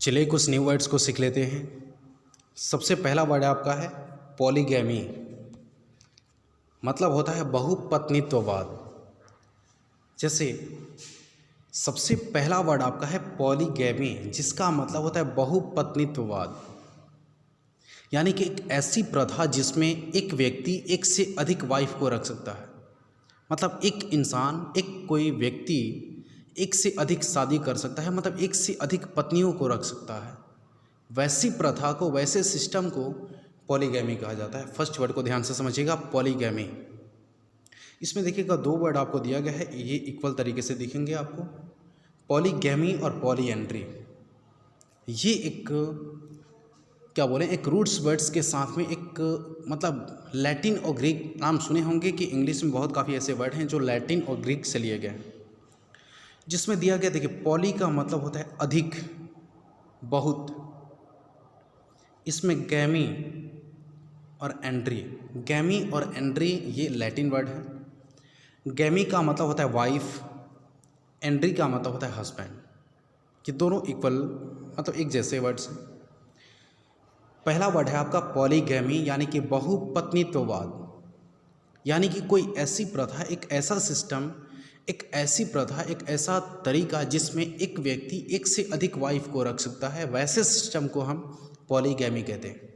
चलिए कुछ new words को सीख लेते हैं। सबसे पहला वर्ड आपका है पॉलीगैमी। मतलब होता है बहुपत्नीत्ववाद। जैसे सबसे पहला वर्ड आपका है पॉलीगैमी, जिसका मतलब होता है बहुपत्नीत्ववाद। यानी कि एक ऐसी प्रथा जिसमें एक व्यक्ति एक से अधिक वाइफ को रख सकता है। मतलब एक इंसान, एक कोई व्यक्ति एक से अधिक शादी कर सकता है, मतलब एक से अधिक पत्नियों को रख सकता है। वैसी प्रथा को, वैसे सिस्टम को पॉलीगैमी कहा जाता है। फर्स्ट वर्ड को ध्यान से समझिएगा, पॉलीगैमी। इसमें देखिएगा दो वर्ड आपको दिया गया है, ये इक्वल तरीके से दिखेंगे आपको, पॉलीगैमी और पॉलीएंड्री। ये एक क्या बोलें, एक रूट्स वर्ड्स के साथ में एक मतलब लैटिन और ग्रीक नाम सुने होंगे कि इंग्लिश में बहुत काफ़ी ऐसे वर्ड हैं जो लैटिन और ग्रीक से लिए गए हैं। जिसमें दिया गया, देखिए पॉली का मतलब होता है अधिक, बहुत। इसमें गैमी और एंड्री, गैमी और एंड्री ये लैटिन वर्ड है। गैमी का मतलब होता है वाइफ, एंड्री का मतलब होता है हस्बैंड। ये दोनों इक्वल मतलब एक जैसे वर्ड्स हैं। पहला वर्ड है आपका पॉलीगैमी, यानी कि बहुपत्नीत्ववाद। यानी कि कोई ऐसी प्रथा, एक ऐसा सिस्टम, एक ऐसी प्रथा, एक ऐसा तरीका जिसमें एक व्यक्ति एक से अधिक वाइफ को रख सकता है, वैसे सिस्टम को हम पॉलीगैमी कहते हैं।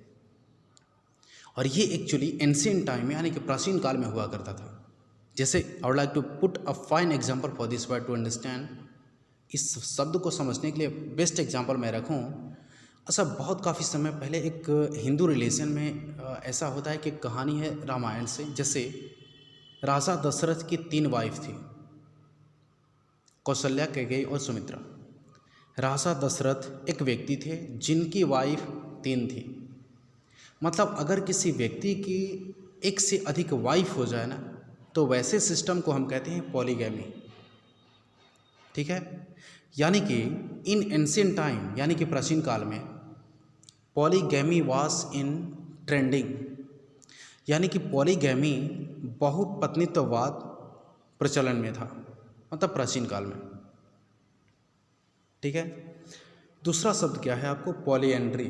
और ये एक्चुअली एंशिएंट टाइम में, यानी कि प्राचीन काल में हुआ करता था। जैसे I would like to put a fine example for this word to understand. इस शब्द को समझने के लिए बेस्ट एग्जांपल मैं रखूं, अच्छा बहुत काफ़ी समय पहले एक हिंदू रिलीजन में ऐसा होता है कि कहानी है रामायण से। जैसे राजा दशरथ की 3 वाइफ थी, कौशल्या, कैकेयी और सुमित्रा। राजा दशरथ एक व्यक्ति थे जिनकी वाइफ 3 थी। मतलब अगर किसी व्यक्ति की एक से अधिक वाइफ हो जाए ना, तो वैसे सिस्टम को हम कहते हैं पॉलीगैमी। ठीक है, यानी कि इन एंशिएंट टाइम, यानी कि प्राचीन काल में पॉलीगैमी वाज इन ट्रेंडिंग। यानी कि पॉलीगैमी, बहुपत्नीत्ववाद प्रचलन में था, मतलब प्राचीन काल में। ठीक है, दूसरा शब्द क्या है आपको, पॉलीएंड्री,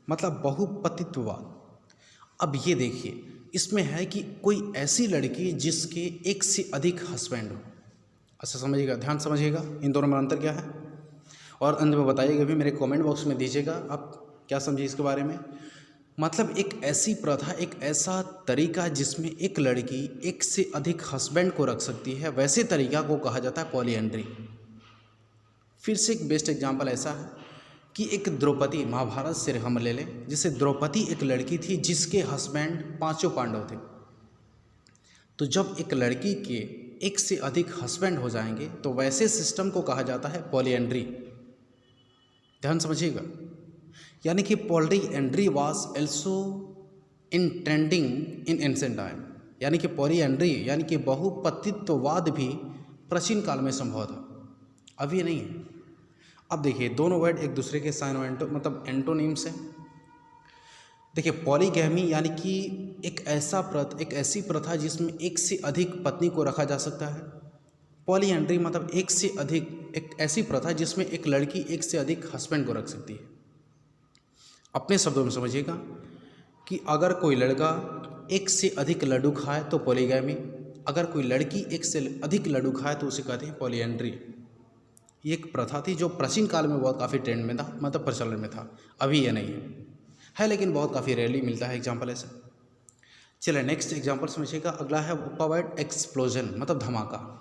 मतलब बहुपतित्ववाद। अब ये देखिए, इसमें है कि कोई ऐसी लड़की जिसके एक से अधिक हस्बैंड हो। अच्छा समझिएगा, ध्यान समझिएगा, इन दोनों में अंतर क्या है, और अंत में बताइएगा भी, मेरे कमेंट बॉक्स में दीजिएगा आप क्या समझिए इसके बारे में। मतलब एक ऐसी प्रथा, एक ऐसा तरीका जिसमें एक लड़की एक से अधिक हस्बैंड को रख सकती है, वैसे तरीका को कहा जाता है पॉलीएंड्री। फिर से एक बेस्ट एग्जांपल ऐसा है कि एक द्रौपदी, महाभारत से हम ले लें, जैसे द्रौपदी एक लड़की थी जिसके हस्बैंड 5 पांडव थे। तो जब एक लड़की के एक से अधिक हस्बैंड हो जाएंगे तो वैसे सिस्टम को कहा जाता है पॉलीएंड्री। ध्यान समझिएगा, यानी कि polyandry was also in trending in ancient time. यानी कि पॉलीएंड्री यानी कि बहुपतित्ववाद भी प्राचीन काल में संभव था, अभी नहीं है। अब देखिए दोनों वर्ड एक दूसरे के साइनोएंटो मतलब एंटोनिम्स हैं। देखिए पॉलीगैमी यानी कि एक ऐसी प्रथा जिसमें एक से अधिक पत्नी को रखा जा सकता है। पॉलीएंड्री मतलब एक से अधिक, एक ऐसी प्रथा जिसमें एक लड़की एक से अधिक हस्बैंड को रख सकती है। अपने शब्दों में समझिएगा कि अगर कोई लड़का एक से अधिक लड्डू खाए तो पॉलीगैमी, अगर कोई लड़की एक से अधिक लड्डू खाए तो उसे कहते हैं पॉलीएंड्री। ये एक प्रथा थी जो प्राचीन काल में बहुत काफ़ी ट्रेंड में था, मतलब प्रचलन में था। अभी ये नहीं है लेकिन बहुत काफ़ी रेयरली मिलता है एग्जाम्पल ऐसा। चलिए नेक्स्ट एग्जाम्पल समझिएगा। अगला है वर्ड एक्सप्लोजन, मतलब धमाका।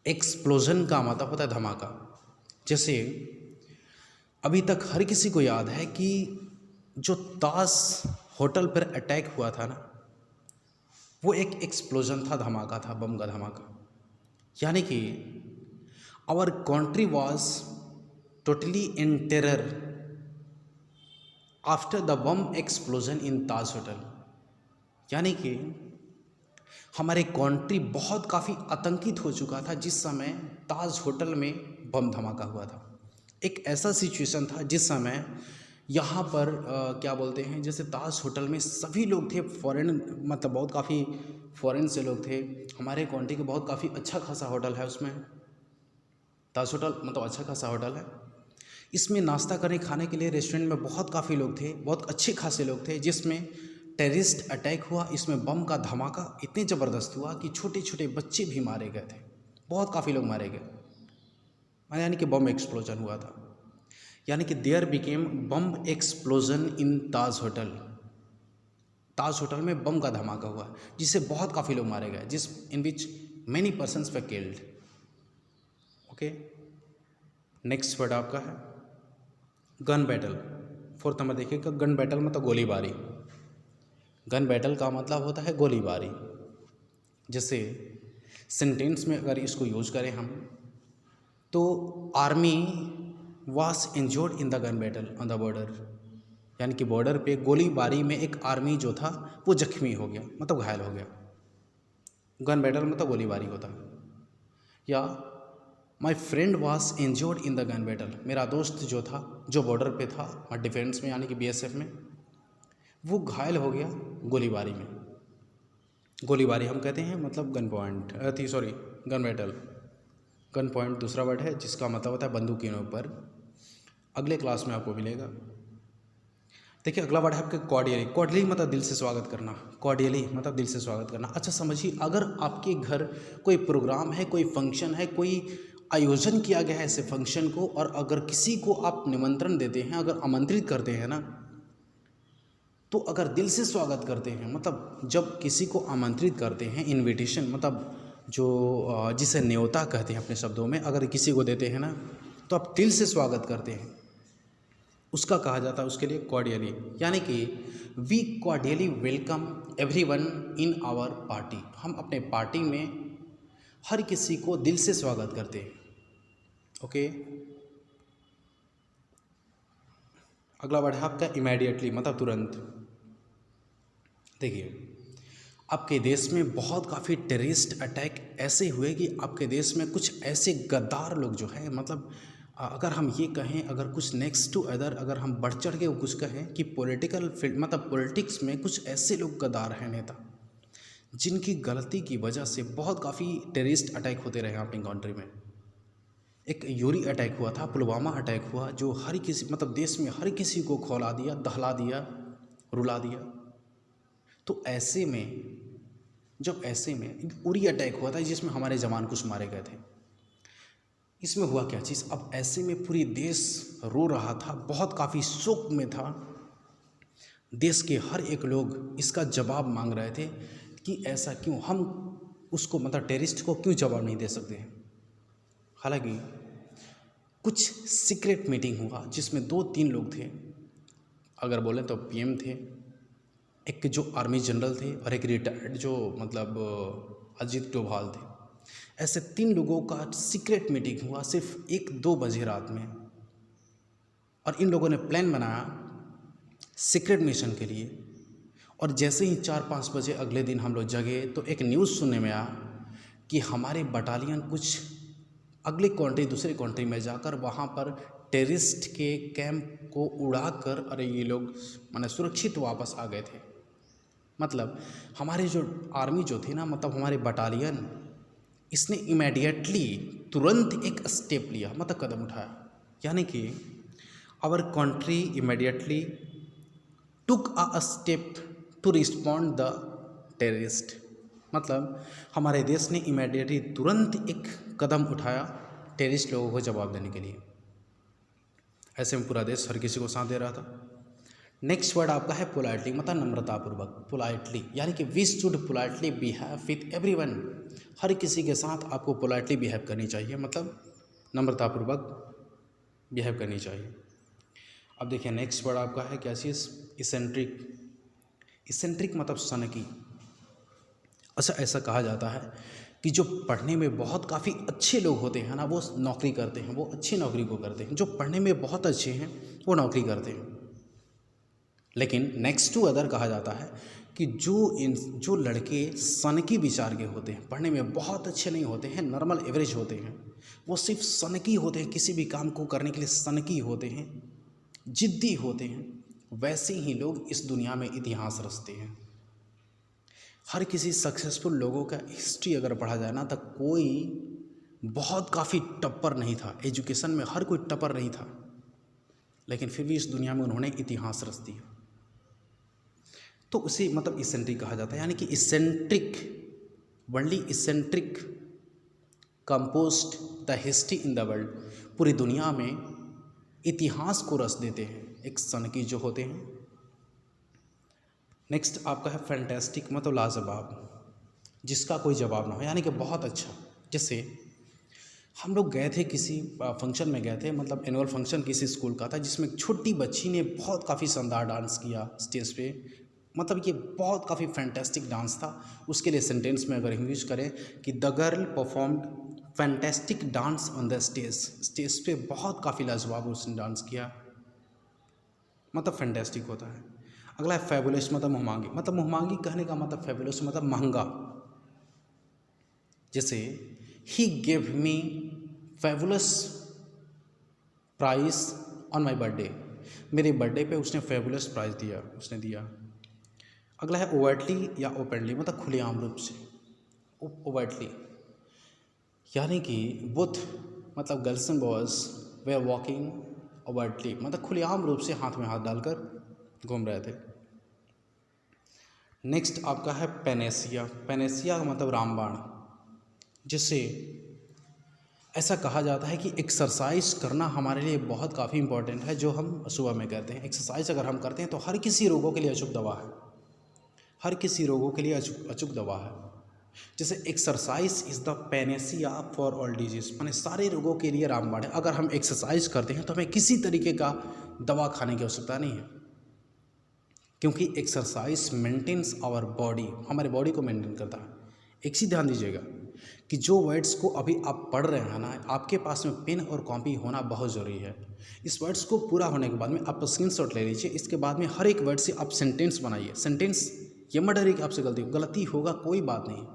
एक्सप्लोजन का मतलब होता है धमाका। जैसे अभी तक हर किसी को याद है कि जो ताज होटल पर अटैक हुआ था ना, वो एक एक्सप्लोजन था, धमाका था, बम का धमाका। यानी कि our country was totally in terror after the bomb explosion in Taj hotel. यानी कि हमारे कंट्री बहुत काफ़ी आतंकित हो चुका था जिस समय ताज होटल में बम धमाका हुआ था। एक ऐसा सिचुएशन था जिस समय यहाँ पर क्या बोलते हैं, जैसे ताज होटल में सभी लोग थे, फॉरेन मतलब बहुत काफ़ी फॉरेन से लोग थे। हमारे कंट्री के बहुत काफ़ी अच्छा खासा होटल है उसमें, ताज होटल मतलब अच्छा खासा होटल है। इसमें नाश्ता करने खाने के लिए रेस्टोरेंट में बहुत काफ़ी लोग थे, बहुत अच्छे खासे लोग थे, जिसमें टेररिस्ट अटैक हुआ। इसमें बम का धमाका इतने ज़बरदस्त हुआ कि छोटे छोटे बच्चे भी मारे गए थे, बहुत काफ़ी लोग मारे गए, यानी कि बम एक्सप्लोजन हुआ था। यानी कि there became bomb explosion in Taj hotel. Taj hotel में बम का धमाका हुआ जिससे बहुत काफ़ी लोग मारे गए, जिस in which many persons were killed. Okay, next word आपका है गन बैटल। फोर्थ नंबर देखिएगा, गन बैटल मतलब गोलीबारी। गन बैटल का मतलब होता है गोलीबारी। जैसे सेंटेंस में अगर इसको यूज करें हम, तो army was injured in the gun battle on the border, यानी कि बॉर्डर पे गोलीबारी में एक आर्मी जो था वो जख्मी हो गया, मतलब घायल हो गया। गन बैटल मतलब गोलीबारी होता है। या my friend was injured in the gun battle, मेरा दोस्त जो था, जो बॉर्डर पे था डिफेंस में यानी कि बीएसएफ में, वो घायल हो गया गोलीबारी में। गोलीबारी हम कहते हैं मतलब gun point gun battle. Gun point दूसरा वर्ड है जिसका मतलब होता है बंदूकियों पर। अगले क्लास में आपको मिलेगा। देखिए अगला वर्ड है आपके कॉर्डियली। कॉर्डियली मतलब दिल से स्वागत करना। कॉर्डियली मतलब दिल से स्वागत करना। अच्छा समझिए, अगर आपके घर कोई प्रोग्राम है, कोई फंक्शन है, कोई आयोजन किया गया है ऐसे फंक्शन को, और अगर किसी को आप निमंत्रण देते हैं, अगर आमंत्रित करते हैं ना, तो अगर दिल से स्वागत करते हैं, मतलब जब किसी को आमंत्रित करते हैं, इनविटेशन मतलब जो जिसे न्योता कहते हैं अपने शब्दों में, अगर किसी को देते हैं ना तो आप दिल से स्वागत करते हैं, उसका कहा जाता है उसके लिए कॉर्डियली। यानी कि we cordially welcome everyone in our party. हम अपने पार्टी में हर किसी को दिल से स्वागत करते हैं। ओके, अगला वर्ड है आपका इमीडिएटली मतलब तुरंत। देखिए आपके देश में बहुत काफ़ी टेररिस्ट अटैक ऐसे हुए कि आपके देश में कुछ ऐसे गद्दार लोग जो हैं, मतलब अगर हम ये कहें, अगर कुछ नेक्स्ट टू अदर अगर हम बढ़ चढ़ के कुछ कहें कि पॉलिटिकल फील्ड मतलब पॉलिटिक्स में कुछ ऐसे लोग गद्दार हैं, नेता, जिनकी गलती की वजह से बहुत काफ़ी टेररिस्ट अटैक होते रहे अपनी कंट्री में। एक यूरी अटैक हुआ था, पुलवामा अटैक हुआ, जो हर किसी मतलब देश में हर किसी को खौला दिया, दहला दिया, रुला दिया। तो ऐसे में उरी अटैक हुआ था जिसमें हमारे जवान कुछ मारे गए थे। इसमें हुआ क्या चीज़, अब ऐसे में पूरी देश रो रहा था, बहुत काफ़ी शोक में था। देश के हर एक लोग इसका जवाब मांग रहे थे कि ऐसा क्यों, हम उसको मतलब टेररिस्ट को क्यों जवाब नहीं दे सकते हैं। हालांकि कुछ सीक्रेट मीटिंग हुआ जिसमें 2-3 लोग थे, अगर बोलें तो पीएम थे, एक जो आर्मी जनरल थे, और एक रिटायर्ड जो मतलब अजीत डोभाल थे। ऐसे 3 लोगों का सीक्रेट मीटिंग हुआ सिर्फ 1-2 बजे रात में, और इन लोगों ने प्लान बनाया सीक्रेट मिशन के लिए। और जैसे ही 4-5 बजे अगले दिन हम लोग जगे तो एक न्यूज़ सुनने में आया कि हमारे बटालियन कुछ अगले कंट्री, दूसरे कंट्री में जाकर वहाँ पर टेररिस्ट के कैंप को उड़ाकर, अरे ये लोग माने सुरक्षित वापस आ गए थे। मतलब हमारे जो आर्मी जो थी ना, मतलब हमारे बटालियन, इसने इमीडिएटली तुरंत एक स्टेप लिया, मतलब कदम उठाया। यानी कि our country immediately took a step to respond the terrorist. मतलब हमारे देश ने इमीडिएटली तुरंत एक कदम उठाया टेररिस्ट लोगों को जवाब देने के लिए। ऐसे में पूरा देश हर किसी को साथ दे रहा था। नेक्स्ट वर्ड आपका है पोलाइटली मतलब नम्रतापूर्वक। पोलाइटली यानी कि we should politely behave with everyone. हर किसी के साथ आपको पोलाइटली बिहेव करनी चाहिए, मतलब नम्रतापूर्वक बिहेव करनी चाहिए। अब देखिए नेक्स्ट वर्ड आपका है क्या चीज़, इसेंट्रिक। इसेंट्रिक मतलब सनकी। अच्छा ऐसा कहा जाता है कि जो पढ़ने में बहुत काफ़ी अच्छे लोग होते हैं ना, वो नौकरी करते हैं, वो अच्छी नौकरी को करते हैं। जो पढ़ने में बहुत अच्छे हैं वो नौकरी करते हैं। लेकिन नेक्स्ट टू अदर कहा जाता है कि जो लड़के सनकी विचार के होते हैं, पढ़ने में बहुत अच्छे नहीं होते हैं, नॉर्मल एवरेज होते हैं, वो सिर्फ सनकी होते हैं, किसी भी काम को करने के लिए सनकी होते हैं, जिद्दी होते हैं, वैसे ही लोग इस दुनिया में इतिहास रचते हैं। हर किसी सक्सेसफुल लोगों का हिस्ट्री अगर पढ़ा जाए ना, तो कोई बहुत काफ़ी टप्पर नहीं था एजुकेशन में, हर कोई टप्पर नहीं था। लेकिन फिर भी इस दुनिया में उन्होंने इतिहास रच दिया। तो उसे मतलब इसेंट्रिक कहा जाता है, यानी कि eccentric, worldly eccentric compost the history in the world, पूरी दुनिया में इतिहास को रच देते हैं एक सन की जो होते हैं। नेक्स्ट आपका है फैंटेस्टिक, मतलब लाजवाब, जिसका कोई जवाब ना हो, यानी कि बहुत अच्छा। जैसे हम लोग गए थे किसी फंक्शन में गए थे, मतलब एनुअल फंक्शन किसी स्कूल का था, जिसमें एक छोटी बच्ची ने बहुत काफ़ी शानदार डांस किया स्टेज पे, मतलब ये बहुत काफ़ी फैंटेस्टिक डांस था। उसके लिए सेंटेंस में अगर इंग्लिश करें कि the girl performed fantastic dance on the stage, stage पे बहुत काफ़ी लाजवाब उसने डांस किया, मतलब फैंटेस्टिक होता है। अगला है फैबुलस, मतलब मुहमांगी, मतलब मुहमांगी कहने का मतलब फैबुलस मतलब महंगा। जैसे he gave me fabulous price on my birthday, मेरे बर्थडे पे उसने फैबुलस प्राइस दिया, उसने दिया। अगला है ओवर्टली या ओपनली, मतलब खुलेआम रूप से। ओवर्टली यानी कि बुध मतलब गर्ल्स एंड बॉयज वे आर वॉकिंग ओवर्टली, मतलब खुलेआम रूप से हाथ में हाथ डालकर घूम रहे थे। नेक्स्ट आपका है पेनेसिया, पेनेसिया का मतलब रामबाण, जिससे ऐसा कहा जाता है कि एक्सरसाइज करना हमारे लिए बहुत काफ़ी इंपॉर्टेंट है, जो हम सुबह में करते हैं। एक्सरसाइज अगर हम करते हैं तो हर किसी रोगों के लिए अचूक दवा है, हर किसी रोगों के लिए अचूक दवा है। जैसे exercise is the Panacea for all disease, माने सारे रोगों के लिए रामबाण है। अगर हम एक्सरसाइज करते हैं तो हमें किसी तरीके का दवा खाने की आवश्यकता नहीं है, क्योंकि एक्सरसाइज मेंटेन्स आवर बॉडी, हमारे बॉडी को मेंटेन करता है। एक चीज़ ध्यान दीजिएगा कि जो वर्ड्स को अभी आप पढ़ रहे हैं ना, आपके पास में पेन और कॉपी होना बहुत ज़रूरी है। इस वर्ड्स को पूरा होने के बाद में आप स्क्रीनशॉट ले लीजिए, इसके बाद में हर एक वर्ड से आप सेंटेंस बनाइए। सेंटेंस ये मत डरिए कि आपसे गलती होगा, कोई बात नहीं,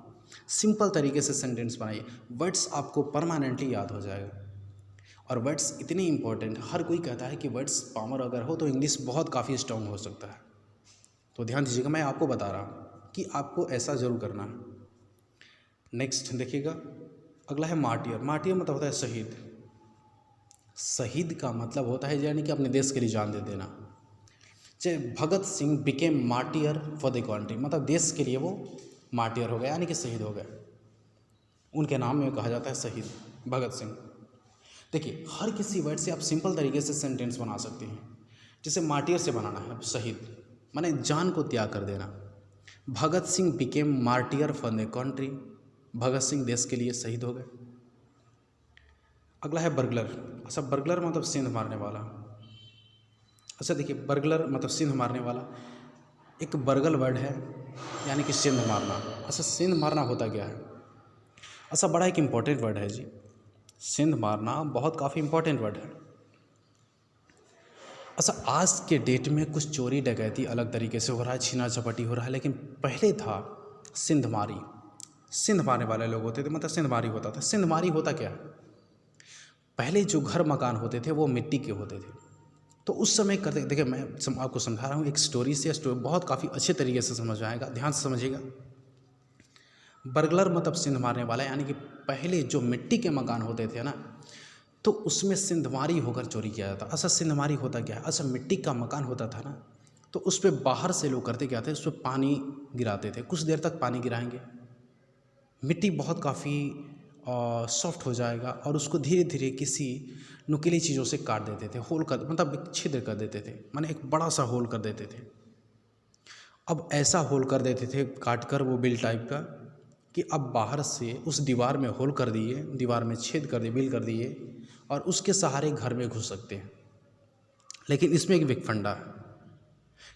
सिंपल तरीके से सेंटेंस बनाइए, वर्ड्स आपको परमानेंटली याद हो जाएगा। और वर्ड्स इतने इंपॉर्टेंट, हर कोई कहता है कि वर्ड्स पावर अगर हो तो इंग्लिश बहुत काफ़ी स्ट्रांग हो सकता है। तो ध्यान दीजिएगा, मैं आपको बता रहा हूँ कि आपको ऐसा ज़रूर करना है। नेक्स्ट देखिएगा, अगला है मार्टियर, मार्टियर मतलब होता है शहीद। शहीद का मतलब होता है यानी कि अपने देश के लिए जान दे देना। जैसे Bhagat Singh became martyr for the country, मतलब देश के लिए वो मार्टियर हो गया, यानी कि शहीद हो गए, उनके नाम में कहा जाता है शहीद भगत सिंह। देखिए हर किसी वर्ड से आप सिंपल तरीके से सेंटेंस बना सकते हैं। जैसे मार्टियर से बनाना है शहीद, माने जान को त्याग कर देना। Bhagat Singh became martyr for the country, Bhagat Singh देश के लिए शहीद हो गए। अगला है बर्गलर, अच्छा बर्गलर मतलब सिंध मारने वाला। अच्छा देखिए बर्गलर मतलब सिंध मारने वाला, एक बर्गल वर्ड है यानी कि सिंध मारना। अच्छा सिंध मारना होता क्या है? अच्छा बड़ा एक इम्पॉर्टेंट वर्ड है जी, सिंध मारना बहुत काफ़ी इम्पॉर्टेंट वर्ड है। अच्छा आज के डेट में कुछ चोरी डकैती अलग तरीके से हो रहा है, छीना झपटी हो रहा है, लेकिन पहले था सिंधमारी, सिंध मारने वाले लोग होते थे, मतलब सिंधमारी होता था। सिंधमारी होता क्या है? पहले जो घर मकान होते थे वो मिट्टी के होते थे, तो उस समय करते, देखिए मैं आपको समझा रहा हूँ एक स्टोरी से, स्टोरी बहुत काफ़ी अच्छे तरीके से समझ आएगा, ध्यान से समझिएगा। बर्गलर मतलब सिंध मारने वाला, यानी कि पहले जो मिट्टी के मकान होते थे ना, तो उसमें सिंधमारी होकर चोरी किया जाता। अच्छा सिंधमारी होता क्या है? अच्छा मिट्टी का मकान होता था ना, तो उस पर बाहर से लोग करते क्या थे, उस पर पानी गिराते थे, कुछ देर तक पानी गिराएंगे, मिट्टी बहुत काफ़ी सॉफ्ट हो जाएगा, और उसको धीरे धीरे किसी नुकीली चीज़ों से काट देते थे, होल कर, मतलब एक छिद्र कर देते थे, माने एक बड़ा सा होल कर देते थे। अब ऐसा होल कर देते थे काट कर वो बिल टाइप का, कि अब बाहर से उस दीवार में होल कर दिए, दीवार में छेद कर दिए, बिल कर दिए, और उसके सहारे घर में घुस सकते हैं। लेकिन इसमें एक विकफंडा है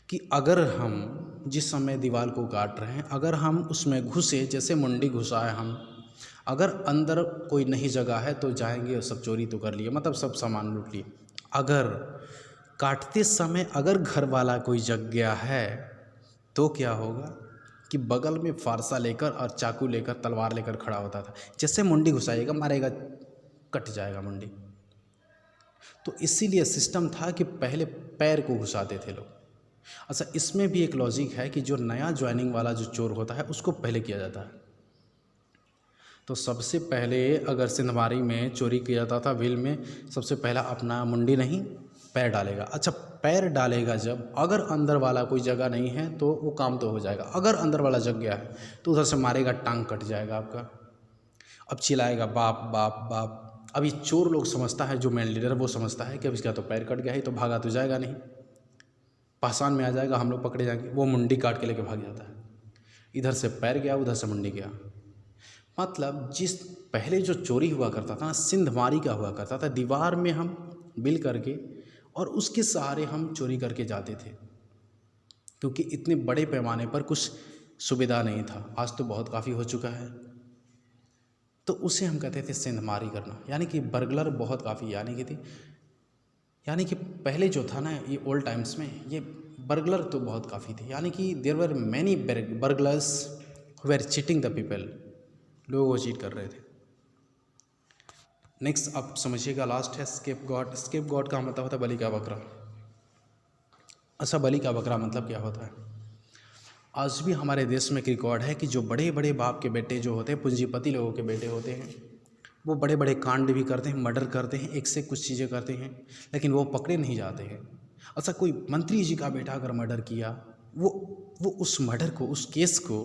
कि अगर हम जिस समय दीवार को काट रहे हैं, अगर हम उसमें घुसे, जैसे मुंडी घुसा है हम, अगर अंदर कोई नहीं जगह है तो जाएंगे और सब चोरी तो कर लिए, मतलब सब सामान लूट लिए। अगर काटते समय अगर घर वाला कोई जग गया है तो क्या होगा कि बगल में फारसा लेकर और चाकू लेकर, तलवार लेकर खड़ा होता था, जैसे मुंडी घुसाएगा मारेगा, कट जाएगा मुंडी। तो इसीलिए सिस्टम था कि पहले पैर को घुसाते थे लोग। अच्छा इसमें भी एक लॉजिक है कि जो नया ज्वाइनिंग वाला जो चोर होता है उसको पहले किया जाता है। तो सबसे पहले अगर सिंधमारी में चोरी किया जाता था, व्हील में, सबसे पहला अपना मुंडी नहीं, पैर डालेगा। अच्छा, पैर डालेगा जब, अगर अंदर वाला कोई जगह नहीं है तो वो काम तो हो जाएगा। अगर अंदर वाला जग गया है तो उधर से मारेगा, टांग कट जाएगा आपका। अब चिल्लाएगा बाप बाप बाप। अब ये चोर लोग समझता है, जो मेन लीडर है वो समझता है कि अब इसका तो पैर कट गया है, तो भागा तो जाएगा नहीं, पासान में आ जाएगा, हम लोग पकड़े जाएंगे। वो मुंडी काट के लेके भाग जाता है। इधर से पैर गया, उधर से मुंडी गया। मतलब जिस पहले जो चोरी हुआ करता था ना, सिंधमारी का हुआ करता था, दीवार में हम बिल करके और उसके सहारे हम चोरी करके जाते थे, क्योंकि इतने बड़े पैमाने पर कुछ सुविधा नहीं था। आज तो बहुत काफ़ी हो चुका है। तो उसे हम कहते थे सिंधमारी करना, यानी कि बर्गलर बहुत काफ़ी यानी कि पहले जो था ना, ये ओल्ड टाइम्स में ये बर्गलर तो बहुत काफ़ी थे। यानी कि there were many burglars who were cheating the people, लोगों को चीट कर रहे थे। नेक्स्ट आप समझिएगा, लास्ट है स्केप गॉड। स्केप गॉड का मतलब होता है बलि का बकरा। अच्छा, बलि का बकरा मतलब क्या होता है? आज भी हमारे देश में एक रिकॉर्ड है कि जो बड़े बड़े बाप के बेटे जो होते हैं, पूंजीपति लोगों के बेटे होते हैं, वो बड़े बड़े कांड भी करते हैं, मर्डर करते हैं, एक से कुछ चीज़ें करते हैं, लेकिन वो पकड़े नहीं जाते हैं। अच्छा, कोई मंत्री जी का बेटा अगर मर्डर किया, वो उस मर्डर को, उस केस को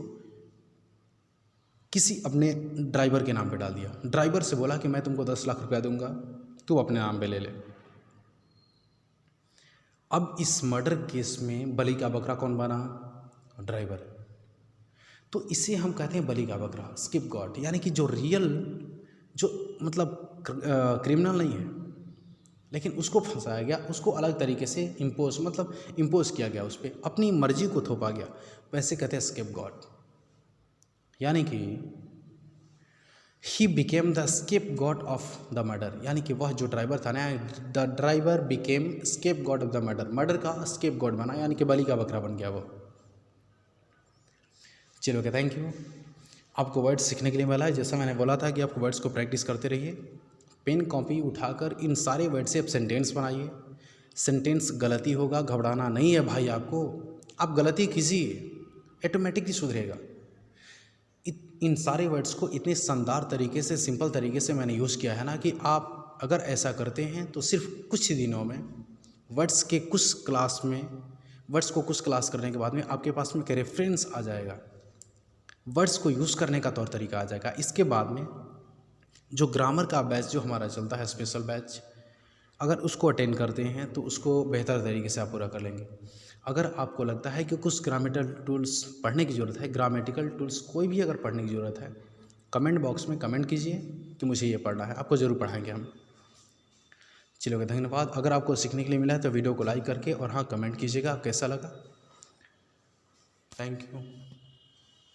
किसी अपने ड्राइवर के नाम पे डाल दिया। ड्राइवर से बोला कि मैं तुमको 10 लाख रुपया दूंगा, तू अपने नाम पे ले ले। अब इस मर्डर केस में बलि का बकरा कौन बना? ड्राइवर। तो इसे हम कहते हैं बलि का बकरा, स्किप गॉड। यानी कि जो रियल, जो मतलब क्रिमिनल नहीं है, लेकिन उसको फंसाया गया, उसको अलग तरीके से इम्पोज किया गया, उस पर अपनी मर्जी को थोपा गया, वैसे कहते हैं स्किप गॉड। यानी कि he became the scapegoat of the murder, यानी कि वह जो ड्राइवर था ना, the driver became scapegoat of the murder, murder का स्केप गॉड बना, यानी कि बलि का बकरा बन गया वो। चलो ओके, थैंक यू। आपको वर्ड्स सीखने के लिए मिला है। जैसा मैंने बोला था कि आपको वर्ड्स को प्रैक्टिस करते रहिए। पेन कॉपी उठाकर इन सारे वर्ड से आप सेंटेंस बनाइए। सेंटेंस गलती होगा, घबराना नहीं है भाई आपको। आप गलती कीजिए, ऑटोमेटिकली सुधरेगा। इन सारे वर्ड्स को इतने शानदार तरीके से, सिंपल तरीके से मैंने यूज़ किया है ना, कि आप अगर ऐसा करते हैं तो सिर्फ कुछ ही दिनों में वर्ड्स को कुछ क्लास करने के बाद में आपके पास में रेफरेंस आ जाएगा, वर्ड्स को यूज़ करने का तौर तरीका आ जाएगा। इसके बाद में जो ग्रामर का बैच जो हमारा चलता है, स्पेशल बैच, अगर उसको अटेंड करते हैं तो उसको बेहतर तरीके से आप पूरा कर लेंगे। अगर आपको लगता है कि कुछ ग्रामेटिकल टूल्स पढ़ने की ज़रूरत है, ग्रामेटिकल टूल्स कोई भी अगर पढ़ने की ज़रूरत है, कमेंट बॉक्स में कमेंट कीजिए कि मुझे ये पढ़ना है, आपको ज़रूर पढ़ाएंगे हम। चलिए, धन्यवाद। अगर आपको सीखने के लिए मिला है तो वीडियो को लाइक करके और हाँ कमेंट कीजिएगा कैसा लगा। Thank you.